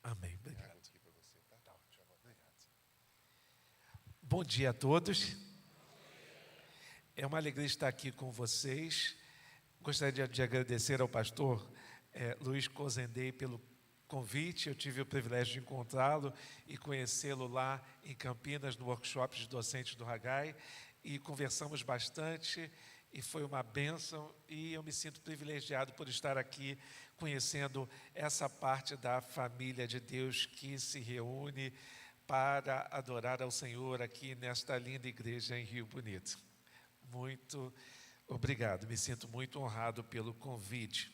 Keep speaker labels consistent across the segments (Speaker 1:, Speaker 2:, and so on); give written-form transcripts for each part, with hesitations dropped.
Speaker 1: Amém. Obrigado. Bom dia a todos. É uma alegria estar aqui com vocês. Gostaria de agradecer ao pastor Luiz Cozendei pelo convite. Eu tive o privilégio de encontrá-lo e conhecê-lo lá em Campinas, no workshop de docentes do Haggai, e conversamos bastante, e foi uma bênção, e eu me sinto privilegiado por estar aqui conhecendo essa parte da família de Deus que se reúne para adorar ao Senhor aqui nesta linda igreja em Rio Bonito. Muito obrigado, me sinto muito honrado pelo convite.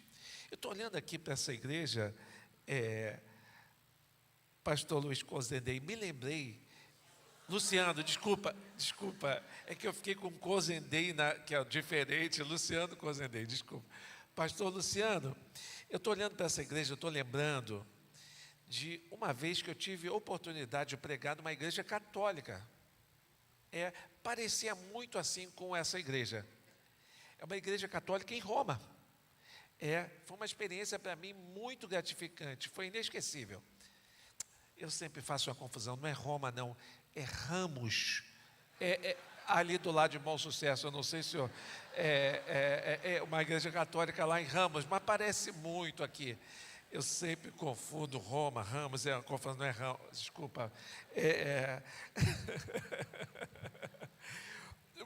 Speaker 1: Eu estou olhando aqui para essa igreja, pastor Luiz Cozendei, me lembrei, Luciano, desculpa, é que eu fiquei com Cozendei, que é diferente, Luciano Cozendei, desculpa. Pastor Luciano, eu estou olhando para essa igreja, eu estou lembrando de uma vez que eu tive a oportunidade de pregar numa igreja católica. Parecia muito assim com essa igreja. É uma igreja católica em Roma. Foi uma experiência para mim muito gratificante, foi inesquecível. Eu sempre faço uma confusão, não é Roma não, é Ramos. Ali do lado de Bom Sucesso, eu não sei se é uma igreja católica lá em Ramos, mas parece muito aqui. Eu sempre confundo Roma, Ramos, é uma confusão, não é Ramos, desculpa.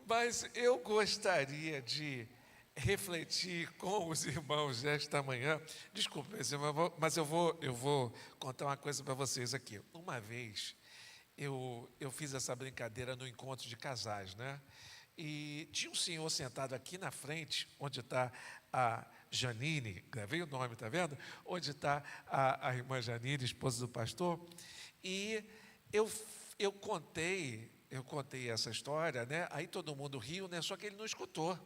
Speaker 1: Mas eu gostaria de refletir com os irmãos esta manhã. Desculpa, mas eu vou contar uma coisa para vocês aqui. Uma vez, eu fiz essa brincadeira no encontro de casais, né? E tinha um senhor sentado aqui na frente, onde está a Janine, gravei o nome, está vendo? Onde está a irmã Janine, esposa do pastor. E eu contei essa história, né? Aí todo mundo riu, né? Só que ele não escutou.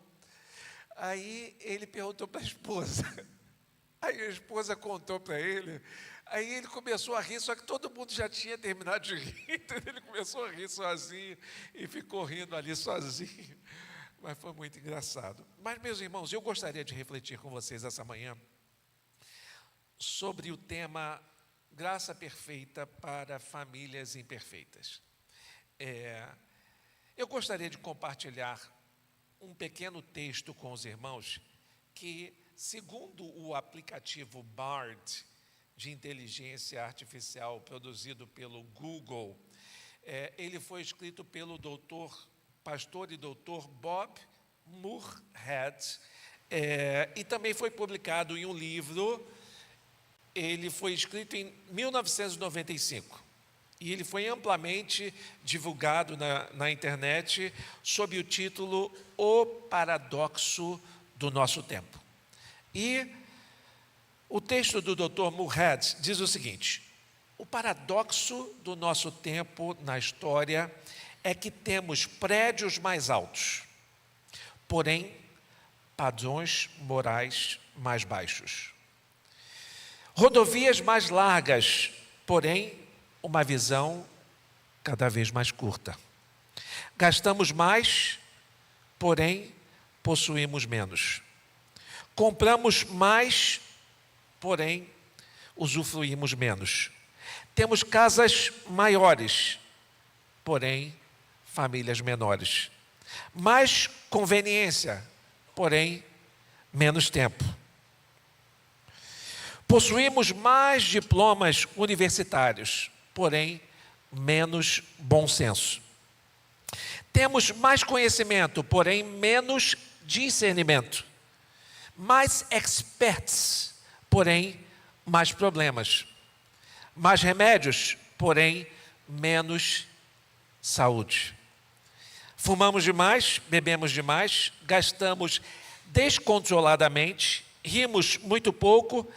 Speaker 1: Aí ele perguntou para a esposa. Aí a esposa contou para ele. Aí ele começou a rir, só que todo mundo já tinha terminado de rir. Então ele começou a rir sozinho e ficou rindo ali sozinho. Mas foi muito engraçado. Mas, meus irmãos, eu gostaria de refletir com vocês essa manhã sobre o tema Graça Perfeita para Famílias Imperfeitas. Eu gostaria de compartilhar um pequeno texto com os irmãos que, segundo o aplicativo Bard, de inteligência artificial produzido pelo Google, ele foi escrito pelo pastor e doutor Bob Moorhead, e também foi publicado em um livro. Ele foi escrito em 1995 e ele foi amplamente divulgado na internet sob o título O Paradoxo do Nosso Tempo. E o texto do Dr. Moorhead diz o seguinte: o paradoxo do nosso tempo na história é que temos prédios mais altos, porém padrões morais mais baixos. Rodovias mais largas, porém uma visão cada vez mais curta. Gastamos mais, porém possuímos menos. Compramos mais, porém usufruímos menos. Temos casas maiores, porém famílias menores. Mais conveniência, porém menos tempo. Possuímos mais diplomas universitários, porém menos bom senso. Temos mais conhecimento, porém menos discernimento. Mais experts, porém mais problemas. Mais remédios, porém menos saúde. Fumamos demais, bebemos demais, gastamos descontroladamente, rimos muito pouco,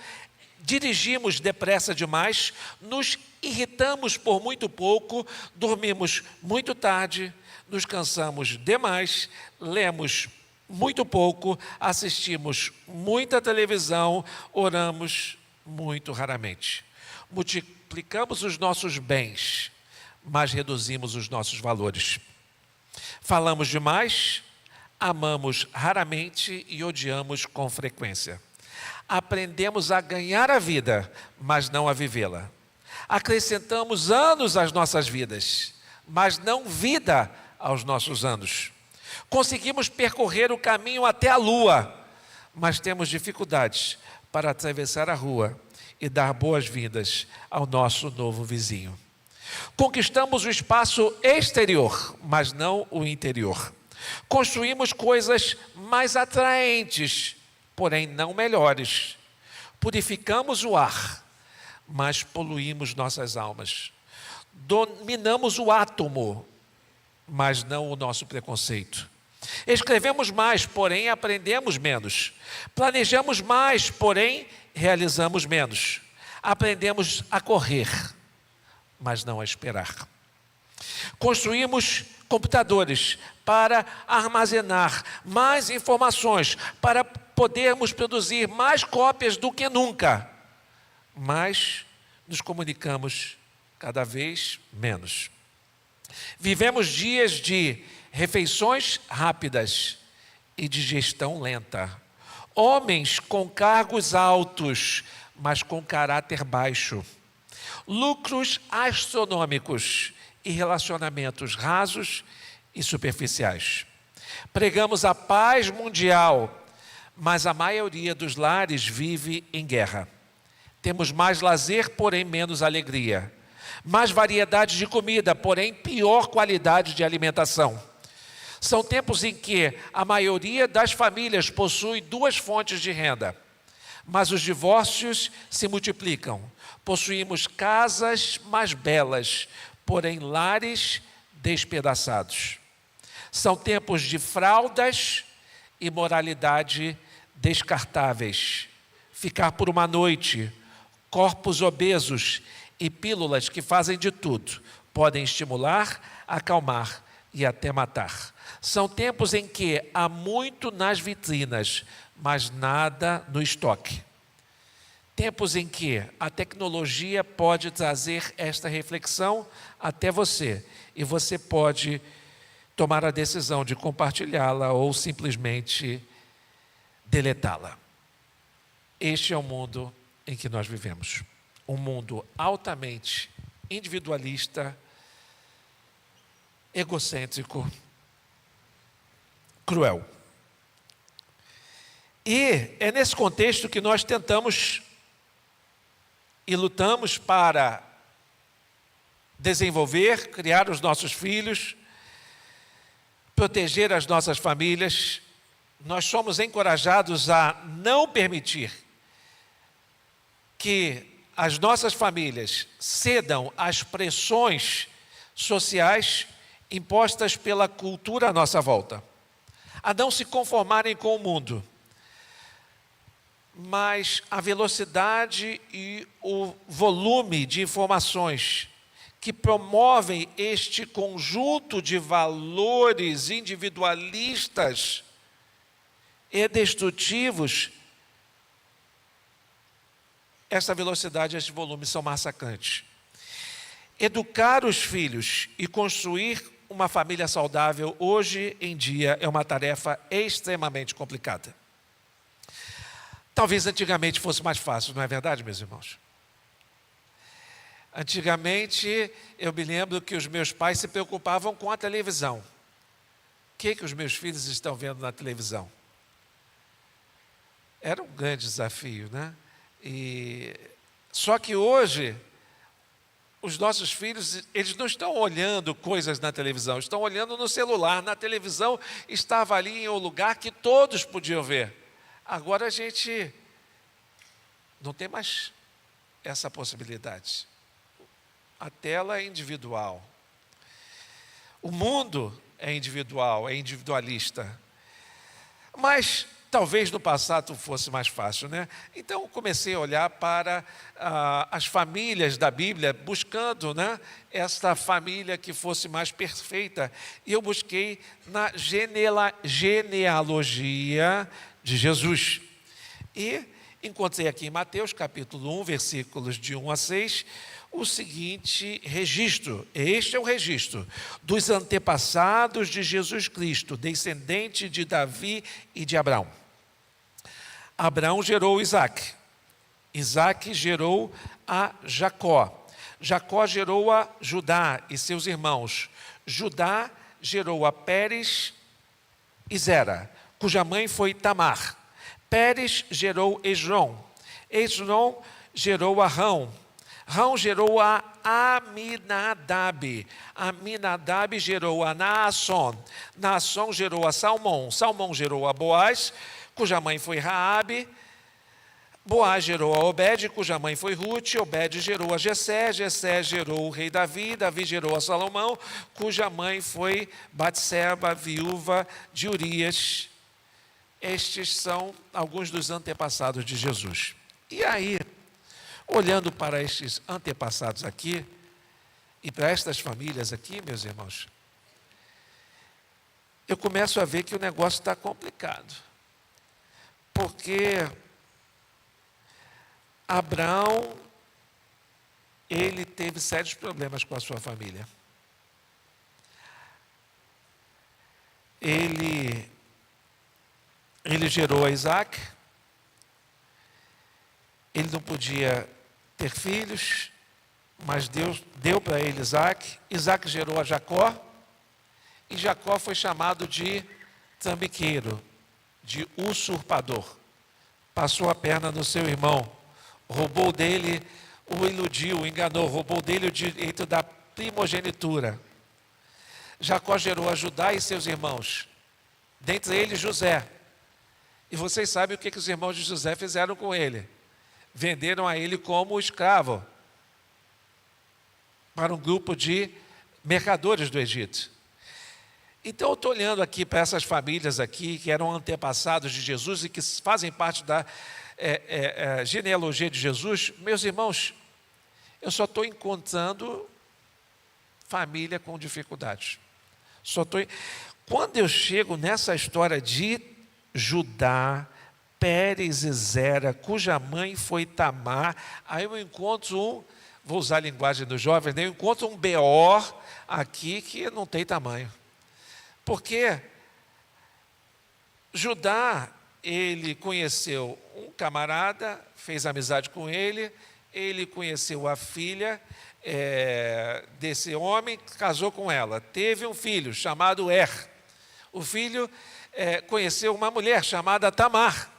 Speaker 1: dirigimos depressa demais, nos irritamos por muito pouco, dormimos muito tarde, nos cansamos demais, lemos muito pouco, assistimos muita televisão, oramos muito raramente. Multiplicamos os nossos bens, mas reduzimos os nossos valores. Falamos demais, amamos raramente e odiamos com frequência. Aprendemos a ganhar a vida, mas não a vivê-la. Acrescentamos anos às nossas vidas, mas não vida aos nossos anos. Conseguimos percorrer o caminho até a lua, mas temos dificuldades para atravessar a rua e dar boas-vindas ao nosso novo vizinho. Conquistamos o espaço exterior, mas não o interior. Construímos coisas mais atraentes, porém não melhores. Purificamos o ar, mas poluímos nossas almas. Dominamos o átomo, mas não o nosso preconceito. Escrevemos mais, porém aprendemos menos. Planejamos mais, porém realizamos menos. Aprendemos a correr, mas não a esperar. Construímos computadores para armazenar mais informações, para podermos produzir mais cópias do que nunca, mas nos comunicamos cada vez menos. Vivemos dias de refeições rápidas e digestão lenta. Homens com cargos altos, mas com caráter baixo. Lucros astronômicos e relacionamentos rasos e superficiais. Pregamos a paz mundial, mas a maioria dos lares vive em guerra. Temos mais lazer, porém menos alegria. Mais variedade de comida, porém pior qualidade de alimentação. São tempos em que a maioria das famílias possui 2 fontes de renda, mas os divórcios se multiplicam. Possuímos casas mais belas, porém lares despedaçados. São tempos de fraldas e moralidade descartáveis. Ficar por uma noite, corpos obesos e pílulas que fazem de tudo. Podem estimular, acalmar e até matar. São tempos em que há muito nas vitrinas, mas nada no estoque. Tempos em que a tecnologia pode trazer esta reflexão até você, e você pode tomar a decisão de compartilhá-la ou simplesmente deletá-la. Este é o mundo em que nós vivemos. Um mundo altamente individualista, egocêntrico, cruel. E é nesse contexto que nós tentamos e lutamos para desenvolver, criar os nossos filhos, proteger as nossas famílias. Nós somos encorajados a não permitir que as nossas famílias cedam às pressões sociais impostas pela cultura à nossa volta, a não se conformarem com o mundo, mas a velocidade e o volume de informações que promovem este conjunto de valores individualistas e destrutivos, essa velocidade e esse volume são massacrantes. Educar os filhos e construir uma família saudável hoje em dia é uma tarefa extremamente complicada. Talvez antigamente fosse mais fácil, não é verdade, meus irmãos? Antigamente, eu me lembro que os meus pais se preocupavam com a televisão. O que os meus filhos estão vendo na televisão? Era um grande desafio, né? Só que hoje, os nossos filhos, eles não estão olhando coisas na televisão, estão olhando no celular. Na televisão estava ali em um lugar que todos podiam ver. Agora a gente não tem mais essa possibilidade. A tela é individual. O mundo é individual, é individualista. Mas talvez no passado fosse mais fácil, né? Então comecei a olhar para as famílias da Bíblia, buscando, né, esta família que fosse mais perfeita. E eu busquei na genealogia de Jesus. E encontrei aqui em Mateus capítulo 1, versículos de 1 a 6, o seguinte registro. Este é o registro dos antepassados de Jesus Cristo, descendente de Davi e de Abraão. Abraão gerou Isaque. Isaque gerou a Jacó. Jacó gerou a Judá e seus irmãos. Judá gerou a Pérez e Zera, cuja mãe foi Tamar. Pérez gerou Esrom. Esrom gerou a Rão. Rão gerou a Aminadab. Aminadab gerou a Naasson. Naasson gerou a Salmão. Salmão gerou a Boaz, cuja mãe foi Raabe. Boaz gerou a Obed, cuja mãe foi Rute. Obed gerou a Jessé. Jessé gerou o rei Davi. Davi gerou a Salomão, cuja mãe foi Batseba, viúva de Urias. Estes são alguns dos antepassados de Jesus. E aí, olhando para estes antepassados aqui, e para estas famílias aqui, meus irmãos, eu começo a ver que o negócio está complicado. Porque Abraão, ele teve sérios problemas com a sua família. Ele gerou a Isaac. Ele não podia ter filhos, mas Deus deu para ele Isaac. Isaac gerou a Jacó, e Jacó foi chamado de trambiqueiro, de usurpador. Passou a perna no seu irmão, roubou dele, o iludiu, o enganou, roubou dele o direito da primogenitura. Jacó gerou a Judá e seus irmãos, dentre eles José. E vocês sabem o que os irmãos de José fizeram com ele. Venderam a ele como escravo para um grupo de mercadores do Egito. Então eu estou olhando aqui para essas famílias aqui, que eram antepassados de Jesus e que fazem parte da genealogia de Jesus. Meus irmãos, eu só estou encontrando família com dificuldades. Quando eu chego nessa história de Judá, Pérez e Zera, cuja mãe foi Tamar, aí eu encontro vou usar a linguagem dos jovens, eu encontro um BO aqui que não tem tamanho. Porque Judá, ele conheceu um camarada, fez amizade com ele conheceu a filha desse homem, casou com ela, teve um filho chamado O filho conheceu uma mulher chamada Tamar.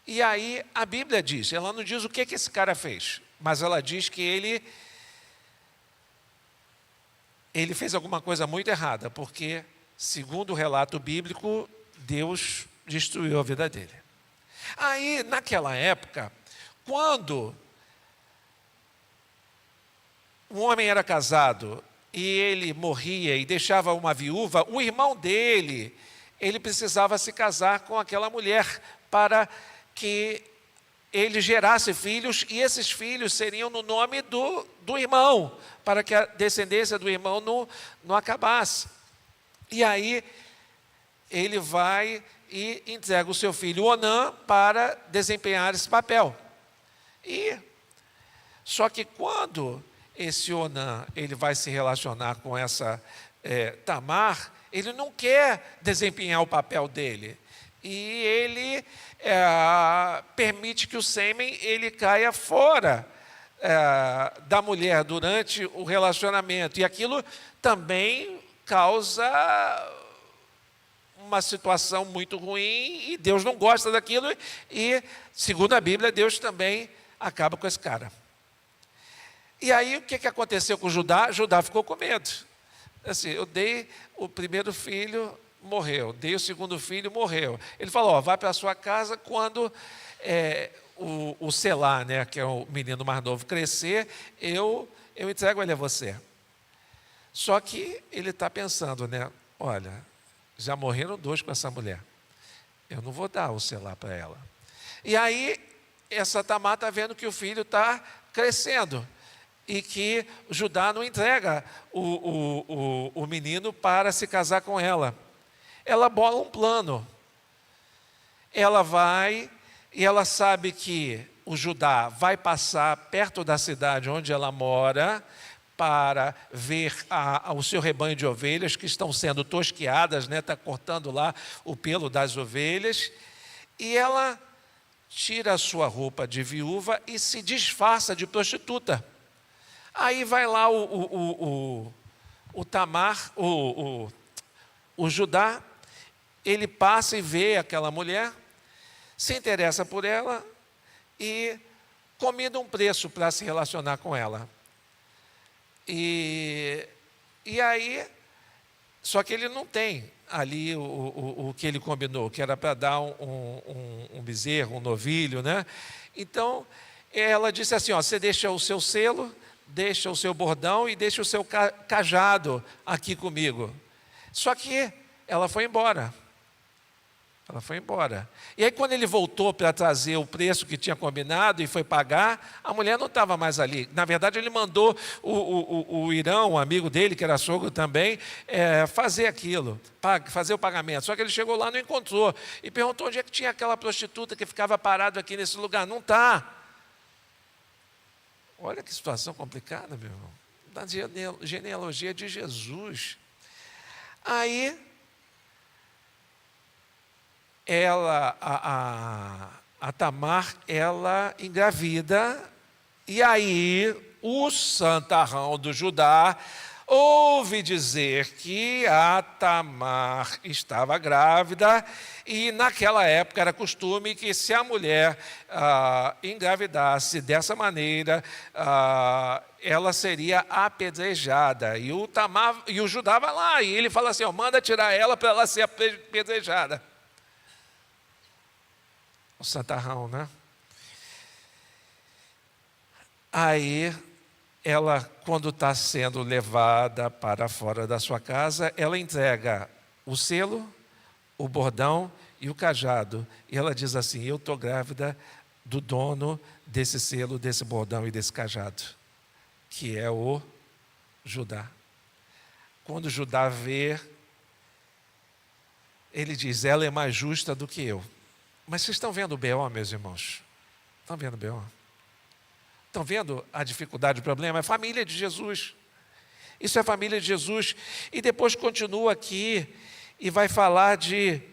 Speaker 1: E aí a Bíblia diz, ela não diz o que esse cara fez, mas ela diz que ele fez alguma coisa muito errada, porque, segundo o relato bíblico, Deus destruiu a vida dele. Aí, naquela época, quando um homem era casado e ele morria e deixava uma viúva, o irmão dele, ele precisava se casar com aquela mulher para que ele gerasse filhos, e esses filhos seriam no nome do irmão, para que a descendência do irmão não acabasse. E aí, ele vai e entrega o seu filho Onã para desempenhar esse papel. Só que quando esse Onã ele vai se relacionar com essa Tamar, ele não quer desempenhar o papel dele. E ele permite que o sêmen ele caia fora da mulher durante o relacionamento. E aquilo também causa uma situação muito ruim, e Deus não gosta daquilo, e, segundo a Bíblia, Deus também acaba com esse cara. E aí, o que aconteceu com Judá? Judá ficou com medo. Assim, eu dei o primeiro filho, morreu. Dei o segundo filho, morreu. Ele falou, vai para a sua casa quando o Selá, né, que é o menino mais novo, crescer, eu entrego ele a você. Só que ele está pensando, né, olha, já morreram 2 com essa mulher. Eu não vou dar o Selá para ela. E aí, essa Tamar está vendo que o filho está crescendo e que Judá não entrega o menino para se casar com ela. Ela bola um plano. Ela vai e ela sabe que o Judá vai passar perto da cidade onde ela mora para ver o seu rebanho de ovelhas que estão sendo tosqueadas, né? Está cortando lá o pelo das ovelhas. E ela tira a sua roupa de viúva e se disfarça de prostituta. Aí vai lá o Tamar, o Judá, ele passa e vê aquela mulher, se interessa por ela e combina um preço para se relacionar com ela. E aí, só que ele não tem ali o que ele combinou, que era para dar um bezerro, um novilho, né? Então, ela disse assim, ó, você deixa o seu selo, deixa o seu bordão e deixa o seu cajado aqui comigo. Só que ela foi embora. Ela foi embora. E aí, quando ele voltou para trazer o preço que tinha combinado e foi pagar, a mulher não estava mais ali. Na verdade, ele mandou o Irão, um amigo dele, que era sogro também, fazer aquilo, fazer o pagamento. Só que ele chegou lá e não encontrou. E perguntou onde é que tinha aquela prostituta que ficava parada aqui nesse lugar. Não está. Olha que situação complicada, meu irmão. Da genealogia de Jesus. Aí, ela, a Tamar, ela engravida, e aí o santarrão do Judá ouve dizer que a Tamar estava grávida, e naquela época era costume que se a mulher engravidasse dessa maneira, ela seria apedrejada. E o Judá vai lá, e ele fala assim, ó, manda tirar ela para ela ser apedrejada. O santarrão, né? Aí, ela, quando está sendo levada para fora da sua casa, ela entrega o selo, o bordão e o cajado. E ela diz assim, eu estou grávida do dono desse selo, desse bordão e desse cajado, que é o Judá. Quando Judá vê, ele diz, ela é mais justa do que eu. Mas vocês estão vendo o B.O., meus irmãos? Estão vendo o B.O.? Estão vendo a dificuldade, o problema? É a família de Jesus. Isso é a família de Jesus. E depois continua aqui e vai falar de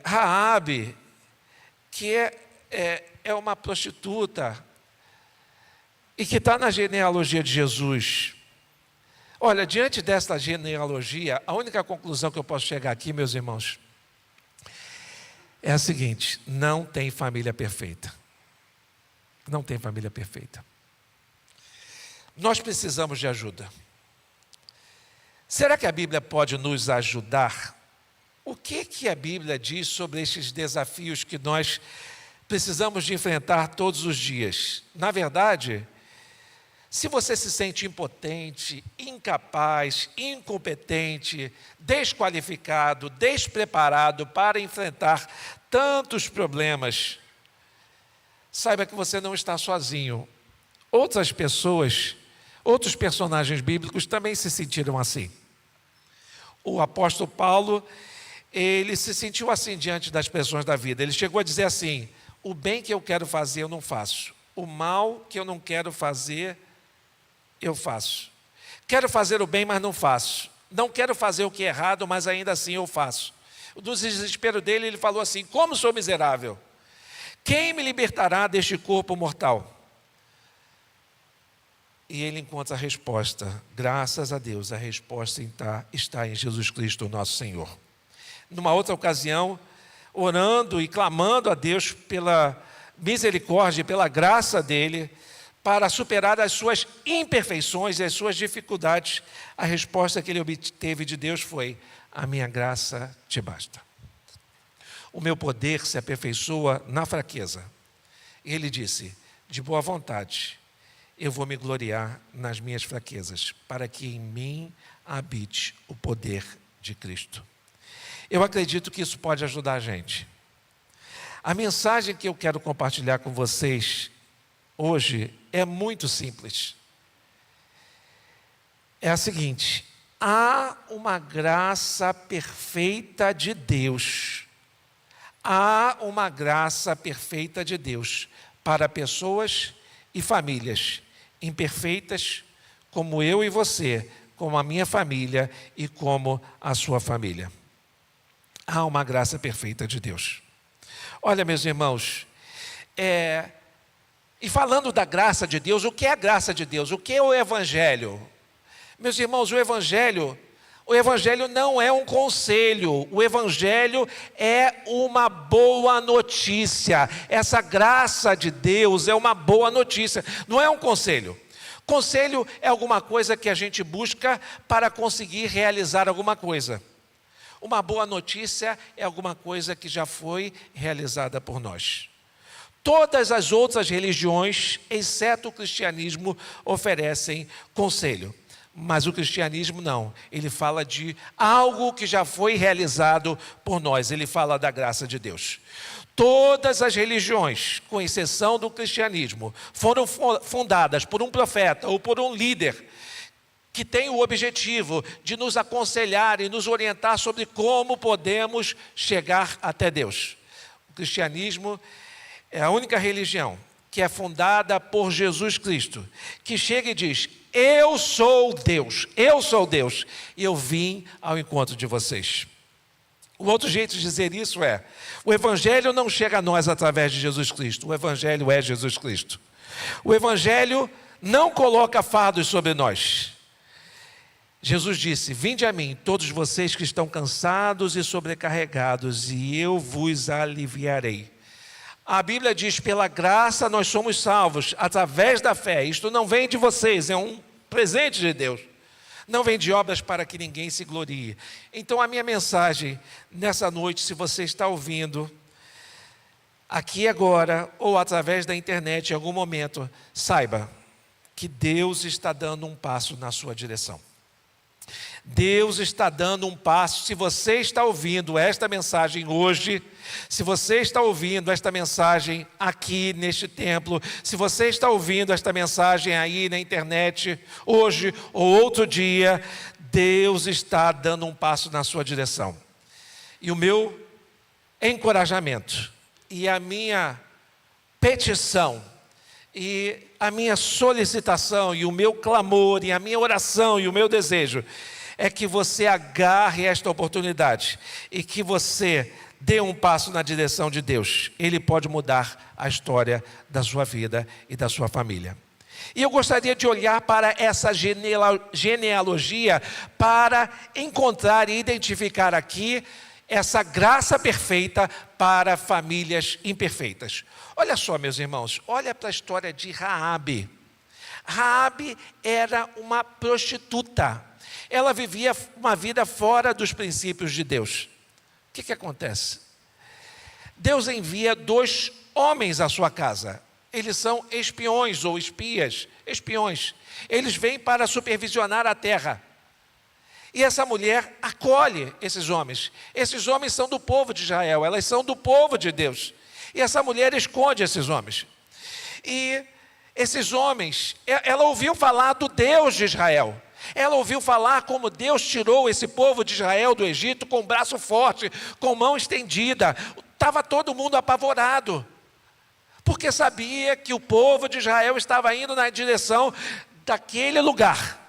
Speaker 1: Raabe, que é uma prostituta e que está na genealogia de Jesus. Olha, diante desta genealogia, a única conclusão que eu posso chegar aqui, meus irmãos, é a seguinte, não tem família perfeita. Não tem família perfeita. Nós precisamos de ajuda. Será que a Bíblia pode nos ajudar? O que a Bíblia diz sobre estes desafios que nós precisamos de enfrentar todos os dias? Na verdade, se você se sente impotente, incapaz, incompetente, desqualificado, despreparado para enfrentar tantos problemas, saiba que você não está sozinho. Outras pessoas, outros personagens bíblicos também se sentiram assim. O apóstolo Paulo, ele se sentiu assim diante das pressões da vida. Ele chegou a dizer assim, o bem que eu quero fazer eu não faço, o mal que eu não quero fazer eu faço. Quero fazer o bem, mas não faço. Não quero fazer o que é errado, mas ainda assim eu faço. Do desespero dele, ele falou assim, como sou miserável? Quem me libertará deste corpo mortal? E ele encontra a resposta. Graças a Deus, a resposta está em Jesus Cristo, nosso Senhor. Numa outra ocasião, orando e clamando a Deus pela misericórdia, pela graça dele, para superar as suas imperfeições e as suas dificuldades, a resposta que ele obteve de Deus foi, a minha graça te basta. O meu poder se aperfeiçoa na fraqueza. E ele disse, de boa vontade, eu vou me gloriar nas minhas fraquezas, para que em mim habite o poder de Cristo. Eu acredito que isso pode ajudar a gente. A mensagem que eu quero compartilhar com vocês hoje é muito simples. É a seguinte, há uma graça perfeita de Deus. Há uma graça perfeita de Deus para pessoas e famílias imperfeitas, como eu e você, como a minha família e como a sua família. Há uma graça perfeita de Deus. Olha, meus irmãos, E falando da graça de Deus, o que é a graça de Deus? O que é o Evangelho? Meus irmãos, o Evangelho não é um conselho, o Evangelho é uma boa notícia. Essa graça de Deus é uma boa notícia, não é um conselho. Conselho é alguma coisa que a gente busca para conseguir realizar alguma coisa. Uma boa notícia é alguma coisa que já foi realizada por nós. Todas as outras religiões, exceto o cristianismo, oferecem conselho. Mas o cristianismo não. Ele fala de algo que já foi realizado por nós. Ele fala da graça de Deus. Todas as religiões, com exceção do cristianismo, foram fundadas por um profeta ou por um líder que tem o objetivo de nos aconselhar e nos orientar sobre como podemos chegar até Deus. O cristianismo é a única religião que é fundada por Jesus Cristo, que chega e diz: eu sou Deus, e eu vim ao encontro de vocês. O outro jeito de dizer isso é: o Evangelho não chega a nós através de Jesus Cristo, o Evangelho é Jesus Cristo. O Evangelho não coloca fardos sobre nós. Jesus disse: vinde a mim, todos vocês que estão cansados e sobrecarregados, e eu vos aliviarei. A Bíblia diz: pela graça nós somos salvos, através da fé. Isto não vem de vocês, é um presente de Deus. Não vem de obras para que ninguém se glorie. Então a minha mensagem nessa noite, se você está ouvindo, aqui agora, ou através da internet em algum momento, saiba que Deus está dando um passo na sua direção. Deus está dando um passo. Se você está ouvindo esta mensagem hoje, se você está ouvindo esta mensagem aqui neste templo, se você está ouvindo esta mensagem aí na internet, hoje ou outro dia, Deus está dando um passo na sua direção. E o meu encorajamento e a minha petição e a minha solicitação e o meu clamor e a minha oração e o meu desejo é que você agarre esta oportunidade e que você dê um passo na direção de Deus. Ele pode mudar a história da sua vida e da sua família. E eu gostaria de olhar para essa genealogia para encontrar e identificar aqui essa graça perfeita para famílias imperfeitas. Olha só, meus irmãos, olha para a história de Raabe. Raabe era uma prostituta. Ela vivia uma vida fora dos princípios de Deus. O que acontece? Deus envia 2 homens à sua casa. Eles são espiões ou espias, espiões. Eles vêm para supervisionar a terra. E essa mulher acolhe esses homens. Esses homens são do povo de Israel, elas são do povo de Deus. E essa mulher esconde esses homens. E esses homens, ela ouviu falar do Deus de Israel. Ela ouviu falar como Deus tirou esse povo de Israel do Egito com braço forte, com mão estendida. Estava todo mundo apavorado, porque sabia que o povo de Israel estava indo na direção daquele lugar.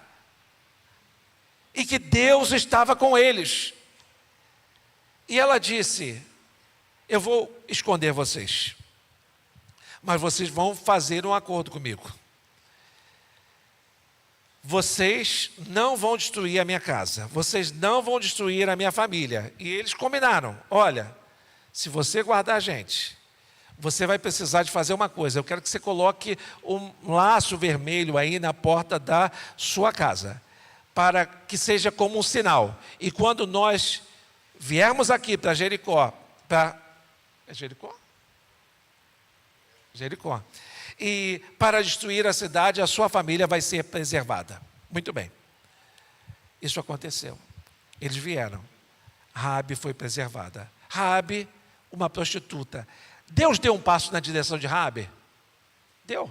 Speaker 1: E que Deus estava com eles. E ela disse: eu vou esconder vocês, mas vocês vão fazer um acordo comigo. Vocês não vão destruir a minha casa, vocês não vão destruir a minha família. E eles combinaram: olha, se você guardar a gente, você vai precisar de fazer uma coisa. Eu quero que você coloque um laço vermelho aí na porta da sua casa, para que seja como um sinal. E quando nós viermos aqui para Jericó, é Jericó? Jericó. E para destruir a cidade, a sua família vai ser preservada. Muito bem. Isso aconteceu. Eles vieram. Raabe foi preservada. Raabe, uma prostituta. Deus deu um passo na direção de Raabe? Deu.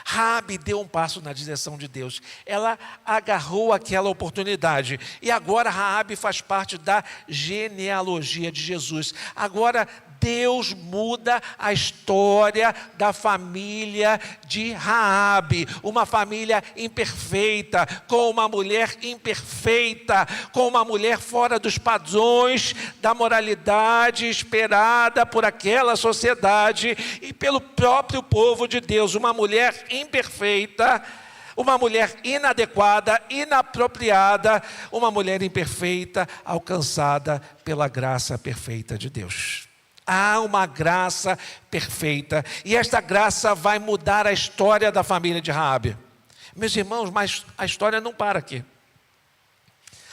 Speaker 1: Raabe deu um passo na direção de Deus. Ela agarrou aquela oportunidade. E agora Raabe faz parte da genealogia de Jesus. Agora Deus muda a história da família de Raabe, uma família imperfeita, com uma mulher imperfeita, com uma mulher fora dos padrões da moralidade esperada por aquela sociedade e pelo próprio povo de Deus, uma mulher imperfeita, uma mulher inadequada, inapropriada, uma mulher imperfeita, alcançada pela graça perfeita de Deus. Há uma graça perfeita, e esta graça vai mudar a história da família de Raabe. Meus irmãos, mas a história não para aqui.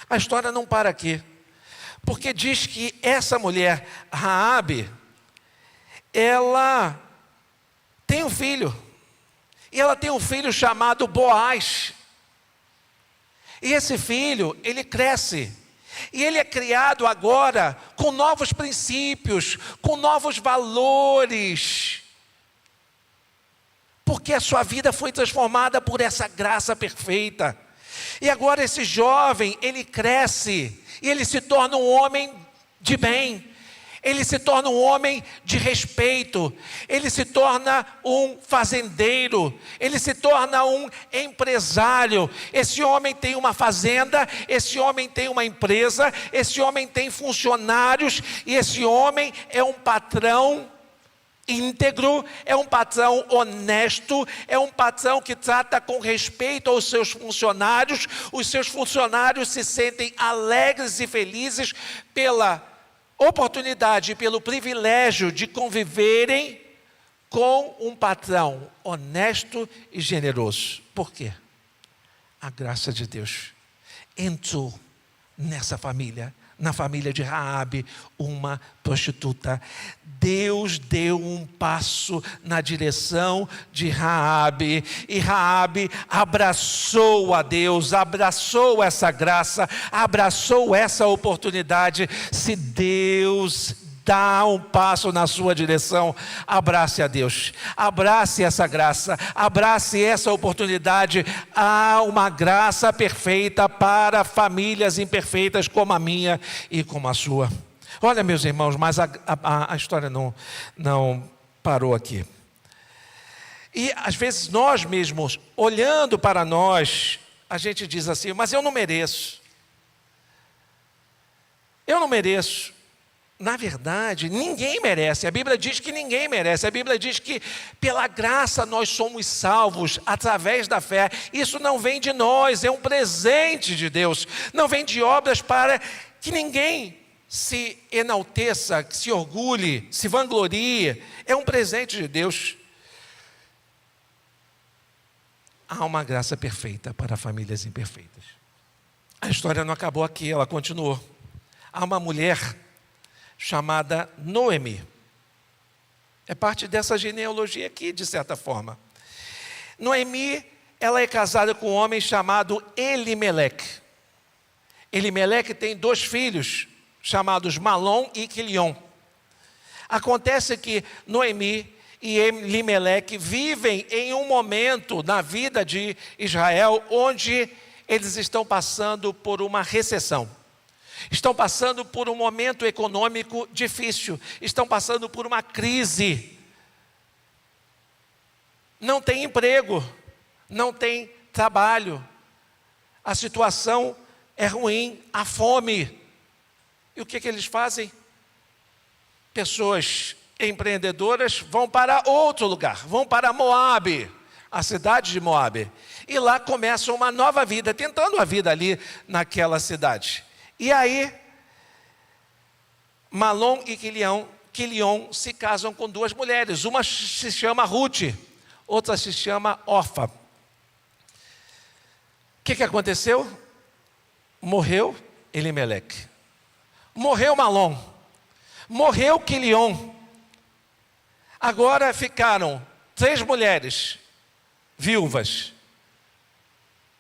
Speaker 1: A história não para aqui. Porque diz que essa mulher, Raabe, ela tem um filho. E ela tem um filho chamado Boaz. E esse filho, ele cresce. E ele é criado agora com novos princípios, com novos valores. Porque a sua vida foi transformada por essa graça perfeita. E agora esse jovem, ele cresce. E ele se torna um homem de bem. Ele se torna um homem de respeito, ele se torna um fazendeiro, ele se torna um empresário. Esse homem tem uma fazenda, esse homem tem uma empresa, esse homem tem funcionários, e esse homem é um patrão íntegro, é um patrão honesto, é um patrão que trata com respeito aos seus funcionários. Os seus funcionários se sentem alegres e felizes pela oportunidade, pelo privilégio de conviverem com um patrão honesto e generoso. Por quê? A graça de Deus entrou nessa família, na família de Raabe, uma prostituta. Deus deu um passo na direção de Raabe, e Raabe abraçou a Deus, abraçou essa graça, abraçou essa oportunidade. Se Deus dá um passo na sua direção, abrace a Deus, abrace essa graça, abrace essa oportunidade. Há uma graça perfeita para famílias imperfeitas como a minha e como a sua. Olha, meus irmãos, mas a história não parou aqui. E às vezes nós mesmos, olhando para nós, a gente diz assim: mas eu não mereço. Eu não mereço. Na verdade, ninguém merece. A Bíblia diz que ninguém merece. A Bíblia diz que pela graça nós somos salvos através da fé. Isso não vem de nós, é um presente de Deus. Não vem de obras para que ninguém se enalteça, se orgulhe, se vanglorie. É um presente de Deus. Há uma graça perfeita para famílias imperfeitas. A história não acabou aqui, ela continuou. Há uma mulher chamada Noemi. É parte dessa genealogia aqui, de certa forma. Noemi, ela é casada com um homem chamado Elimeleque. Elimeleque tem 2 filhos, chamados Malom e Quilion. Acontece que Noemi e Elimeleque vivem em um momento na vida de Israel onde eles estão passando por uma recessão. Estão passando por um momento econômico difícil, estão passando por uma crise. Não tem emprego, não tem trabalho, a situação é ruim, há fome. E o que eles fazem? Pessoas empreendedoras vão para outro lugar, vão para Moabe, a cidade de Moabe, e lá começam uma nova vida, tentando a vida ali naquela cidade. E aí, Malom e Quilion se casam com 2 mulheres. Uma se chama Ruth, outra se chama Orfa. O que aconteceu? Morreu Elimeleque. Morreu Malom. Morreu Quilion. Agora ficaram 3 mulheres viúvas.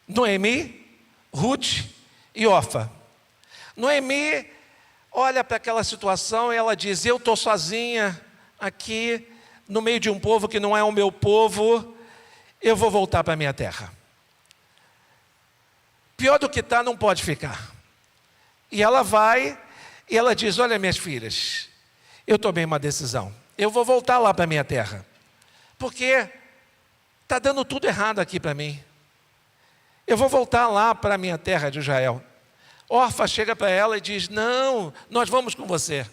Speaker 1: Noemi, Ruth e Orfa. Noemi olha para aquela situação e ela diz: eu estou sozinha aqui no meio de um povo que não é o meu povo, eu vou voltar para a minha terra. Pior do que está, não pode ficar. E ela vai e ela diz: olha, minhas filhas, eu tomei uma decisão. Eu vou voltar lá para a minha terra, porque está dando tudo errado aqui para mim. Eu vou voltar lá para a minha terra de Israel. Orfa chega para ela e diz, não, nós vamos com você.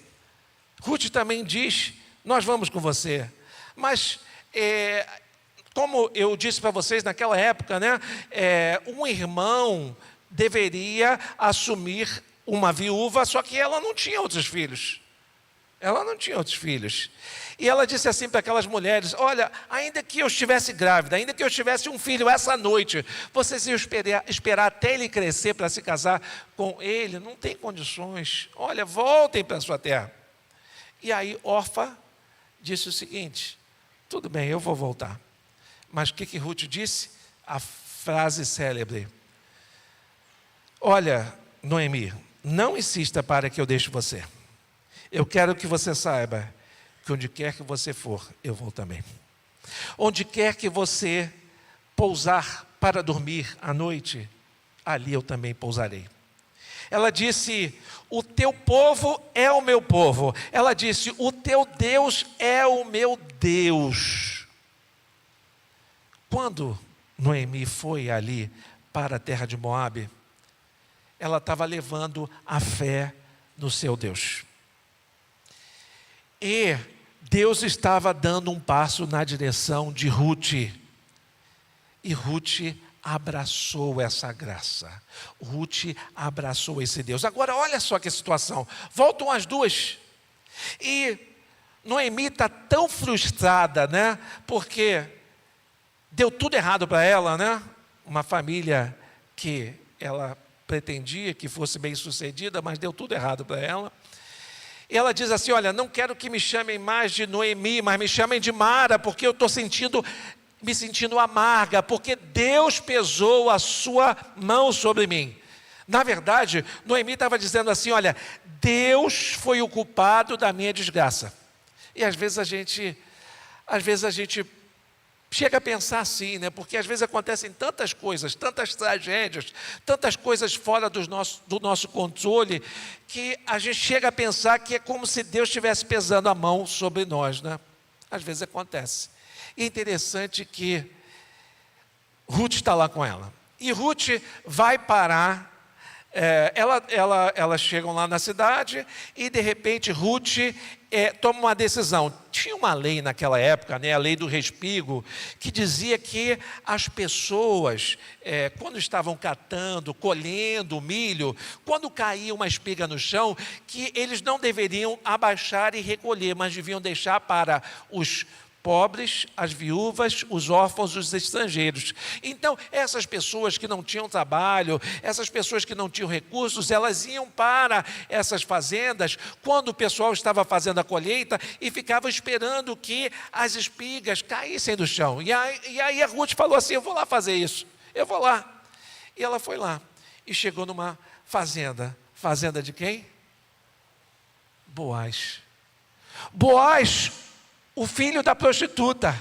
Speaker 1: Ruth também diz, nós vamos com você. Mas, como eu disse para vocês naquela época, né, um irmão deveria assumir uma viúva, só que ela não tinha outros filhos. Ela não tinha outros filhos. E ela disse assim para aquelas mulheres, olha, ainda que eu estivesse grávida, ainda que eu tivesse um filho essa noite, vocês iam esperar até ele crescer para se casar com ele? Não tem condições. Olha, voltem para a sua terra. E aí Orfa disse o seguinte, tudo bem, eu vou voltar. Mas o que Ruth disse? A frase célebre. Olha, Noemi, não insista para que eu deixe você. Eu quero que você saiba que onde quer que você for, eu vou também. Onde quer que você pousar para dormir à noite, ali eu também pousarei. Ela disse, o teu povo é o meu povo. Ela disse, o teu Deus é o meu Deus. Quando Noemi foi ali para a terra de Moabe, ela estava levando a fé no seu Deus. E Deus estava dando um passo na direção de Ruth. E Ruth abraçou essa graça. Ruth abraçou esse Deus. Agora, olha só que situação. Voltam as duas. E Noemi está tão frustrada, né? Porque deu tudo errado para ela, né? Uma família que ela pretendia que fosse bem sucedida, mas deu tudo errado para ela. E ela diz assim, olha, não quero que me chamem mais de Noemi, mas me chamem de Mara, porque eu estou me sentindo amarga, porque Deus pesou a sua mão sobre mim. Na verdade, Noemi estava dizendo assim, olha, Deus foi o culpado da minha desgraça. E às vezes a gente chega a pensar assim, né? Porque às vezes acontecem tantas coisas, tantas tragédias, tantas coisas fora do nosso controle, que a gente chega a pensar que é como se Deus estivesse pesando a mão sobre nós, né? Às vezes acontece. E é interessante que Ruth está lá com ela. E Ruth vai parar, elas chegam lá na cidade e de repente Ruth toma uma decisão. Tinha uma lei naquela época, né, a lei do respigo, que dizia que as pessoas, quando estavam catando, colhendo milho, quando caía uma espiga no chão, que eles não deveriam abaixar e recolher, mas deviam deixar para os pobres, as viúvas, os órfãos, os estrangeiros. Então, essas pessoas que não tinham trabalho, essas pessoas que não tinham recursos, elas iam para essas fazendas quando o pessoal estava fazendo a colheita e ficavam esperando que as espigas caíssem do chão. E aí a Ruth falou assim, eu vou lá fazer isso, eu vou lá. E ela foi lá e chegou numa fazenda. Fazenda de quem? Boaz. Boaz, o filho da prostituta.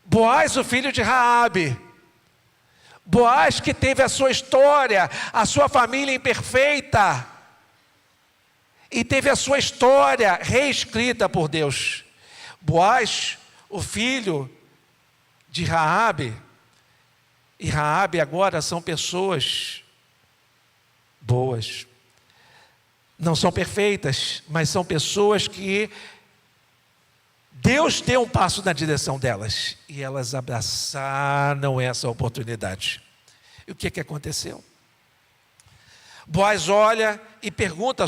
Speaker 1: Boaz, o filho de Raabe. Boaz que teve a sua história, a sua família imperfeita, e teve a sua história reescrita por Deus. Boaz, o filho de Raabe, e Raabe agora são pessoas boas. Não são perfeitas, mas são pessoas que Deus deu um passo na direção delas e elas abraçaram essa oportunidade. E o que aconteceu? Boaz olha e pergunta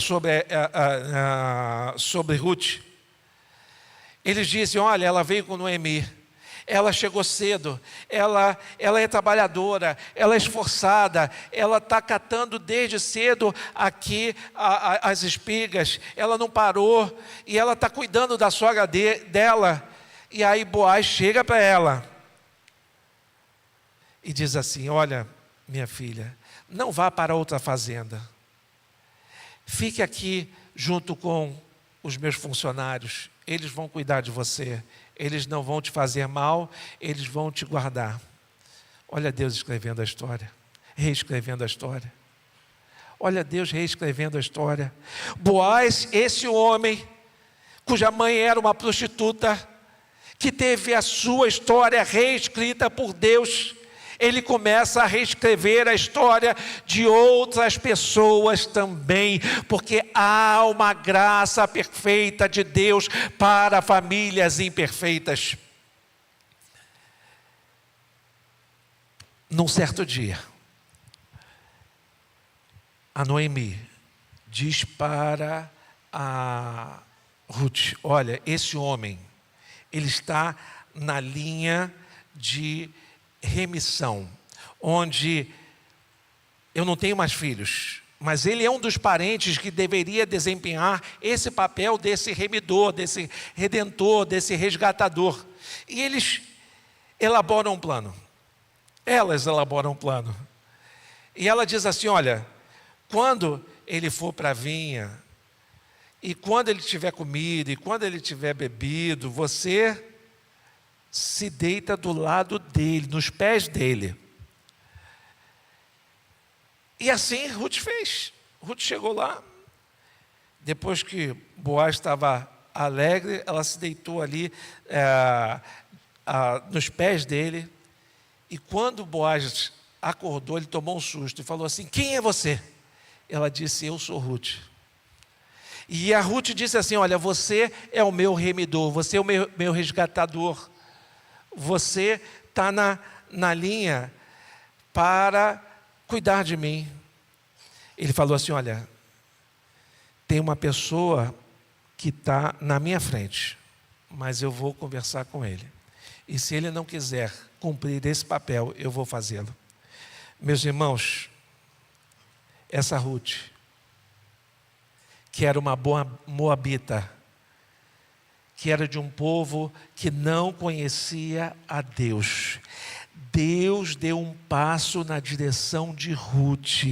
Speaker 1: sobre Ruth. Eles dizem, olha, ela veio com Noemi, ela chegou cedo, ela é trabalhadora, ela é esforçada, ela está catando desde cedo aqui as espigas, ela não parou, e ela está cuidando da sogra dela. E aí Boaz chega para ela e diz assim, olha, minha filha, não vá para outra fazenda, fique aqui junto com os meus funcionários, eles vão cuidar de você, eles não vão te fazer mal, eles vão te guardar. Olha Deus escrevendo a história, reescrevendo a história. Olha Deus reescrevendo a história. Boaz, esse homem, cuja mãe era uma prostituta, que teve a sua história reescrita por Deus, ele começa a reescrever a história de outras pessoas também, porque há uma graça perfeita de Deus para famílias imperfeitas. Num certo dia, a Noemi diz para a Ruth: olha, esse homem, ele está na linha de remissão, onde eu não tenho mais filhos, mas ele é um dos parentes que deveria desempenhar esse papel desse remidor, desse redentor, desse resgatador. E eles elaboram um plano. Elas elaboram um plano. E ela diz assim: olha, quando ele for para a vinha, e quando ele tiver comido, e quando ele tiver bebido, você se deita do lado dele, nos pés dele. E assim Ruth fez. Ruth chegou lá, depois que Boaz estava alegre, ela se deitou ali nos pés dele. E quando Boaz acordou, ele tomou um susto e falou assim: quem é você? Ela disse: eu sou Ruth. E a Ruth disse assim: olha, você é o meu remidor, você é o meu resgatador, você está na linha para cuidar de mim. Ele falou assim: olha, tem uma pessoa que está na minha frente, mas eu vou conversar com ele, e se ele não quiser cumprir esse papel, eu vou fazê-lo. Meus irmãos, essa Ruth, que era uma boa moabita, que era de um povo que não conhecia a Deus, Deus deu um passo na direção de Ruth,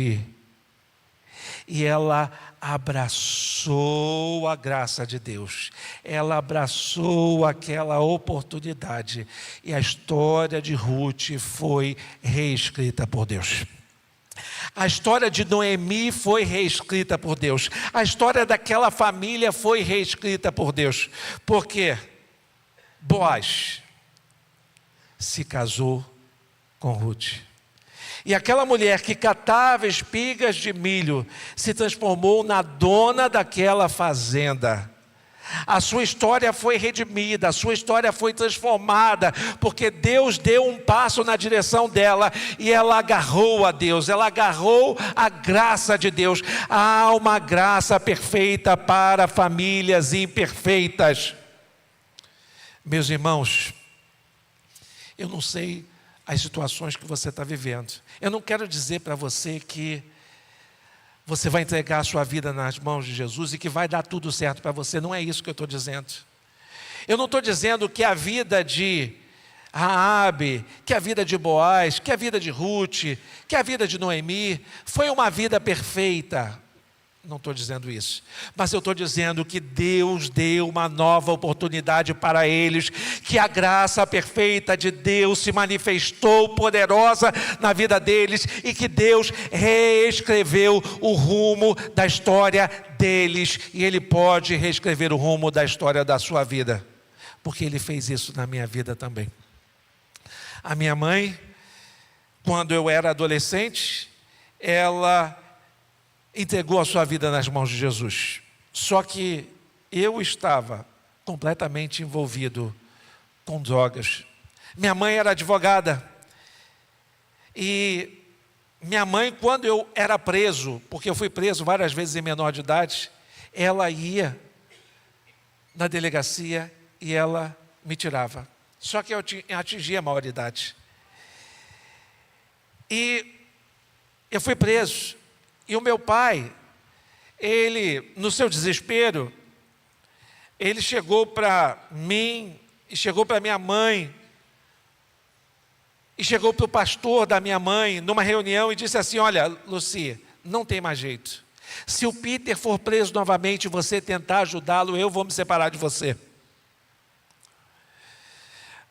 Speaker 1: e ela abraçou a graça de Deus, ela abraçou aquela oportunidade, e a história de Ruth foi reescrita por Deus. A história de Noemi foi reescrita por Deus. A história daquela família foi reescrita por Deus. Porque Boaz se casou com Ruth. E aquela mulher que catava espigas de milho se transformou na dona daquela fazenda. A sua história foi redimida, a sua história foi transformada, porque Deus deu um passo na direção dela, e ela agarrou a Deus, ela agarrou a graça de Deus. Há uma graça perfeita para famílias imperfeitas. Meus irmãos, eu não sei as situações que você está vivendo. Eu não quero dizer para você que você vai entregar a sua vida nas mãos de Jesus e que vai dar tudo certo para você. Não é isso que eu estou dizendo. Eu não estou dizendo que a vida de Raabe, que a vida de Boaz, que a vida de Ruth, que a vida de Noemi foi uma vida perfeita. Não estou dizendo isso, mas eu estou dizendo que Deus deu uma nova oportunidade para eles, que a graça perfeita de Deus se manifestou poderosa na vida deles, e que Deus reescreveu o rumo da história deles, e Ele pode reescrever o rumo da história da sua vida, porque Ele fez isso na minha vida também. A minha mãe, quando eu era adolescente, ela entregou a sua vida nas mãos de Jesus. Só que eu estava completamente envolvido com drogas. Minha mãe era advogada. E minha mãe, quando eu era preso, porque eu fui preso várias vezes em menor de idade, ela ia na delegacia e ela me tirava. Só que eu atingia a maioridade. E eu fui preso. E o meu pai, ele, no seu desespero, ele chegou para mim, e chegou para minha mãe, e chegou para o pastor da minha mãe, numa reunião, e disse assim: olha, Luci, não tem mais jeito. Se o Peter for preso novamente e você tentar ajudá-lo, eu vou me separar de você.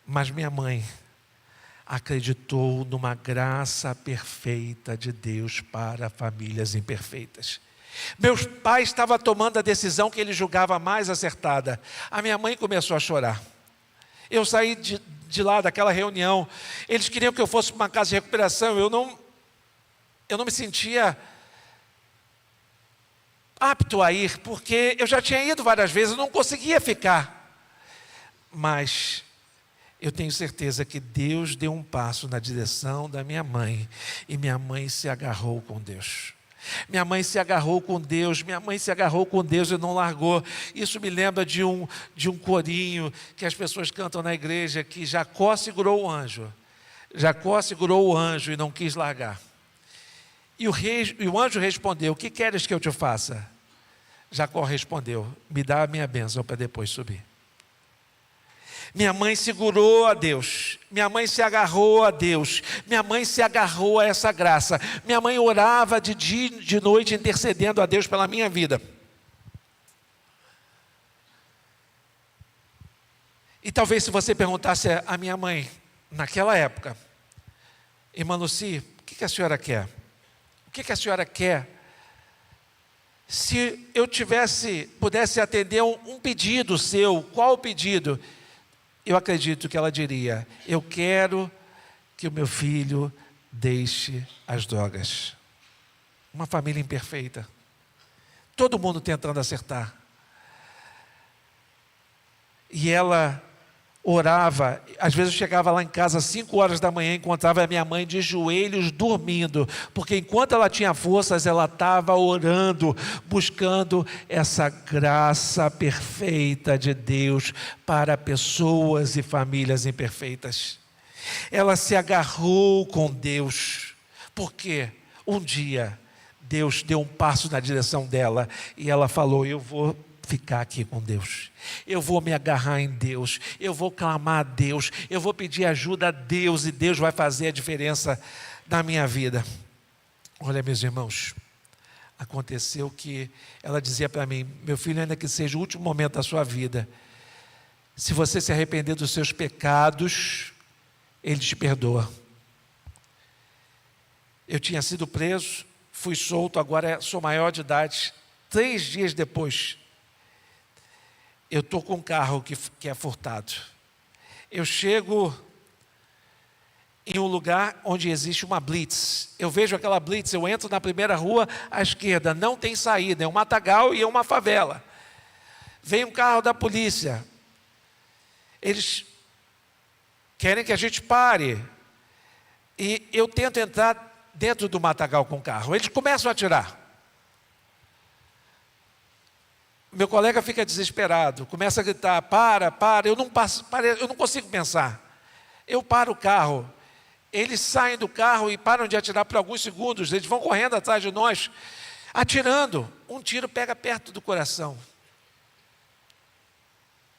Speaker 1: Mas minha mãe acreditou numa graça perfeita de Deus para famílias imperfeitas. Meu pai estava tomando a decisão que ele julgava mais acertada. A minha mãe começou a chorar. Eu saí de lá daquela reunião. Eles queriam que eu fosse para uma casa de recuperação. Eu não me sentia apto a ir, porque eu já tinha ido várias vezes, eu não conseguia ficar. Mas eu tenho certeza que Deus deu um passo na direção da minha mãe, e minha mãe se agarrou com Deus. Minha mãe se agarrou com Deus, minha mãe se agarrou com Deus e não largou. Isso me lembra de um corinho que as pessoas cantam na igreja, que Jacó segurou o anjo. Jacó segurou o anjo e não quis largar. E o anjo respondeu: o que queres que eu te faça? Jacó respondeu: me dá a minha bênção para depois subir. Minha mãe segurou a Deus, minha mãe se agarrou a Deus, minha mãe se agarrou a essa graça. Minha mãe orava de dia e de noite intercedendo a Deus pela minha vida. E talvez se você perguntasse a minha mãe, naquela época: irmã Lucy, o que a senhora quer? O que a senhora quer? Se eu pudesse atender um pedido seu, qual o pedido? Eu acredito que ela diria: eu quero que o meu filho deixe as drogas. Uma família imperfeita, todo mundo tentando acertar. E ela orava. Às vezes eu chegava lá em casa às 5 horas da manhã, encontrava a minha mãe de joelhos dormindo, porque enquanto ela tinha forças, ela estava orando, buscando essa graça perfeita de Deus para pessoas e famílias imperfeitas. Ela se agarrou com Deus, porque um dia Deus deu um passo na direção dela e ela falou: eu vou ficar aqui com Deus, eu vou me agarrar em Deus, eu vou clamar a Deus, eu vou pedir ajuda a Deus, e Deus vai fazer a diferença na minha vida. Olha, meus irmãos, aconteceu que ela dizia para mim: meu filho, ainda que seja o último momento da sua vida, se você se arrepender dos seus pecados, Ele te perdoa. Eu tinha sido preso, fui solto, agora sou maior de idade. 3 dias depois, eu estou com um carro que é furtado. Eu chego em um lugar onde existe uma blitz. Eu vejo aquela blitz, eu entro na primeira rua à esquerda, não tem saída, é um matagal e é uma favela. Vem um carro da polícia. Eles querem que a gente pare. E eu tento entrar dentro do matagal com o carro. Eles começam a atirar. Meu colega fica desesperado, começa a gritar: para, eu não consigo pensar. Eu paro o carro, eles saem do carro e param de atirar por alguns segundos, eles vão correndo atrás de nós, atirando. Um tiro pega perto do coração.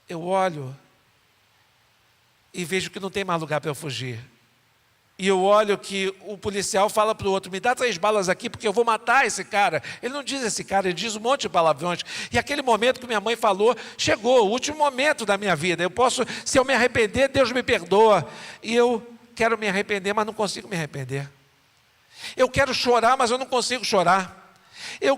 Speaker 1: Eu olho e vejo que não tem mais lugar para eu fugir. E eu olho que o policial fala para o outro: me dá 3 balas aqui, porque eu vou matar esse cara. Ele não diz esse cara, ele diz um monte de palavrões. E aquele momento que minha mãe falou, chegou, o último momento da minha vida. Se eu me arrepender, Deus me perdoa. E eu quero me arrepender, mas não consigo me arrepender. Eu quero chorar, mas eu não consigo chorar. Eu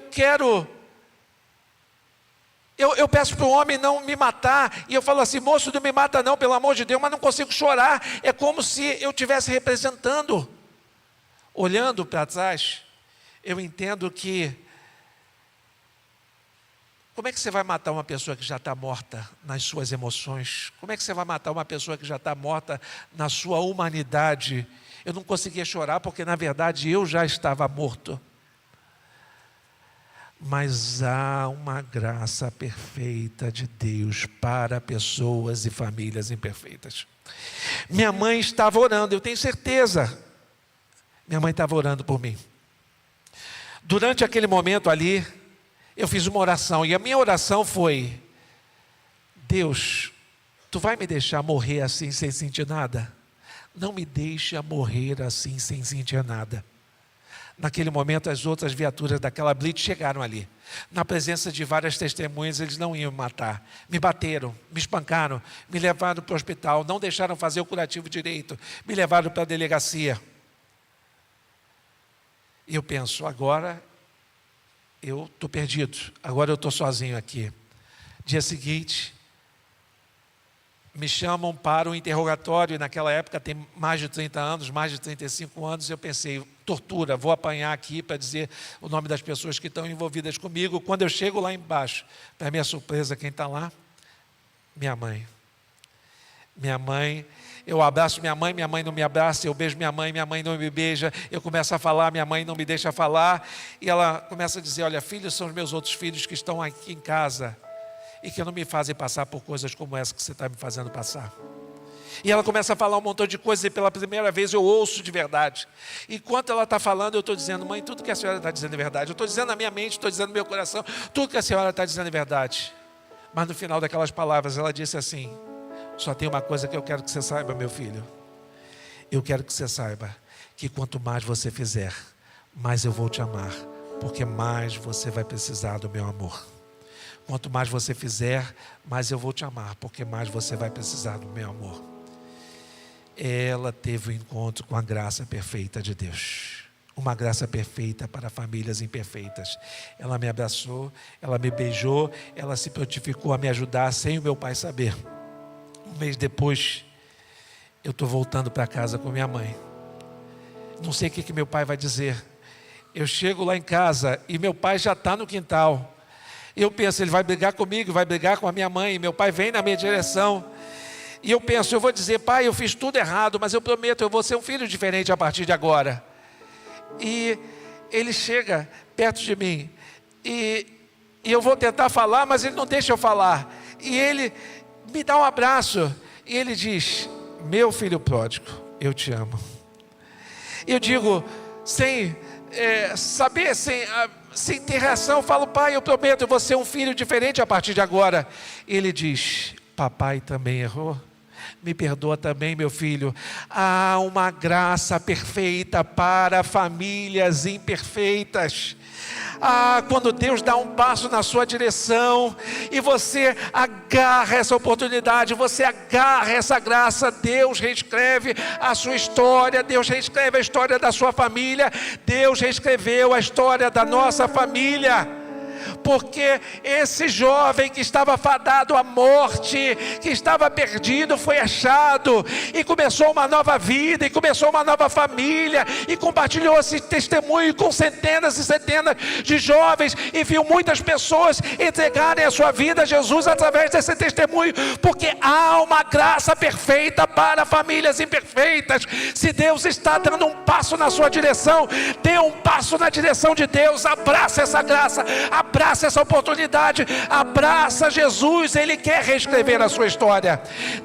Speaker 1: peço para o homem não me matar, e eu falo assim: moço, não me mata não, pelo amor de Deus, mas não consigo chorar. É como se eu estivesse representando. Olhando para trás, eu entendo que, como é que você vai matar uma pessoa que já está morta nas suas emoções? Como é que você vai matar uma pessoa que já está morta na sua humanidade? Eu não conseguia chorar, porque na verdade eu já estava morto. Mas há uma graça perfeita de Deus para pessoas e famílias imperfeitas. Minha mãe estava orando, eu tenho certeza. Minha mãe estava orando por mim. Durante aquele momento ali, eu fiz uma oração, e a minha oração foi: Deus, Tu vai me deixar morrer assim sem sentir nada? Não me deixa morrer assim sem sentir nada. Naquele momento, as outras viaturas daquela blitz chegaram ali. Na presença de várias testemunhas, eles não iam me matar. Me bateram, me espancaram, me levaram para o hospital, não deixaram fazer o curativo direito, me levaram para a delegacia. E eu penso, agora eu estou perdido, agora eu estou sozinho aqui. Dia seguinte, me chamam para o interrogatório, e naquela época tem mais de 30 anos, mais de 35 anos, eu pensei, tortura, vou apanhar aqui para dizer o nome das pessoas que estão envolvidas comigo. Quando eu chego lá embaixo, para minha surpresa, quem está lá? Minha mãe. Minha mãe, eu abraço minha mãe não me abraça, eu beijo minha mãe não me beija, eu começo a falar, minha mãe não me deixa falar, e ela começa a dizer, olha, filhos são os meus outros filhos que estão aqui em casa, e que não me fazem passar por coisas como essa que você está me fazendo passar. E ela começa a falar um montão de coisas, e pela primeira vez eu ouço de verdade. Enquanto ela está falando, eu estou dizendo, mãe, tudo que a senhora está dizendo é verdade. Eu estou dizendo na minha mente, estou dizendo no meu coração, tudo que a senhora está dizendo é verdade. Mas no final daquelas palavras, ela disse assim, só tem uma coisa que eu quero que você saiba, meu filho. Eu quero que você saiba que quanto mais você fizer, mais eu vou te amar, porque mais você vai precisar do meu amor. Quanto mais você fizer, mais eu vou te amar, porque mais você vai precisar do meu amor. Ela teve um encontro com a graça perfeita de Deus. Uma graça perfeita para famílias imperfeitas. Ela me abraçou, ela me beijou, ela se prontificou a me ajudar sem o meu pai saber. Um mês depois, eu estou voltando para casa com minha mãe. Não sei o que meu pai vai dizer. Eu chego lá em casa e meu pai já está no quintal. Eu penso, ele vai brigar comigo, vai brigar com a minha mãe. Meu pai vem na minha direção. E eu penso, eu vou dizer, pai, eu fiz tudo errado, mas eu prometo, eu vou ser um filho diferente a partir de agora. E ele chega perto de mim. E eu vou tentar falar, mas ele não deixa eu falar. E ele me dá um abraço. E ele diz, meu filho pródigo, eu te amo. E eu digo, sem ter reação, eu falo, pai, eu prometo, eu vou ser um filho diferente a partir de agora. Ele diz, papai também errou, me perdoa também, meu filho. Há uma graça perfeita para famílias imperfeitas. Quando Deus dá um passo na sua direção e você agarra essa oportunidade, você agarra essa graça, Deus reescreve a sua história, Deus reescreve a história da sua família, Deus reescreveu a história da nossa família. Porque esse jovem que estava fadado à morte, que estava perdido, foi achado, e começou uma nova vida, e começou uma nova família, e compartilhou esse testemunho com centenas e centenas de jovens, e viu muitas pessoas entregarem a sua vida a Jesus através desse testemunho, porque há uma graça perfeita para famílias imperfeitas. Se Deus está dando um passo na sua direção, dê um passo na direção de Deus, abraça essa graça, abraça essa oportunidade, abraça Jesus, Ele quer reescrever a sua história.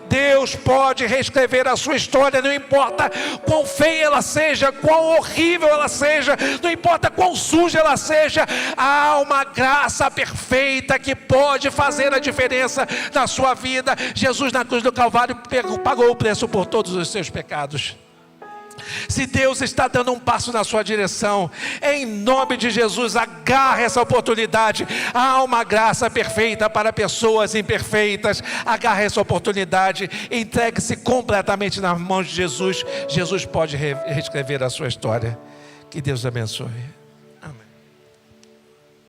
Speaker 1: Deus pode reescrever a sua história, não importa quão feia ela seja, quão horrível ela seja, não importa quão suja ela seja, há uma graça perfeita que pode fazer a diferença na sua vida. Jesus na cruz do Calvário pagou o preço por todos os seus pecados. Se Deus está dando um passo na sua direção, em nome de Jesus, agarre essa oportunidade. Há uma graça perfeita para pessoas imperfeitas. Agarre essa oportunidade, entregue-se completamente nas mãos de Jesus. Jesus pode reescrever a sua história. Que Deus abençoe.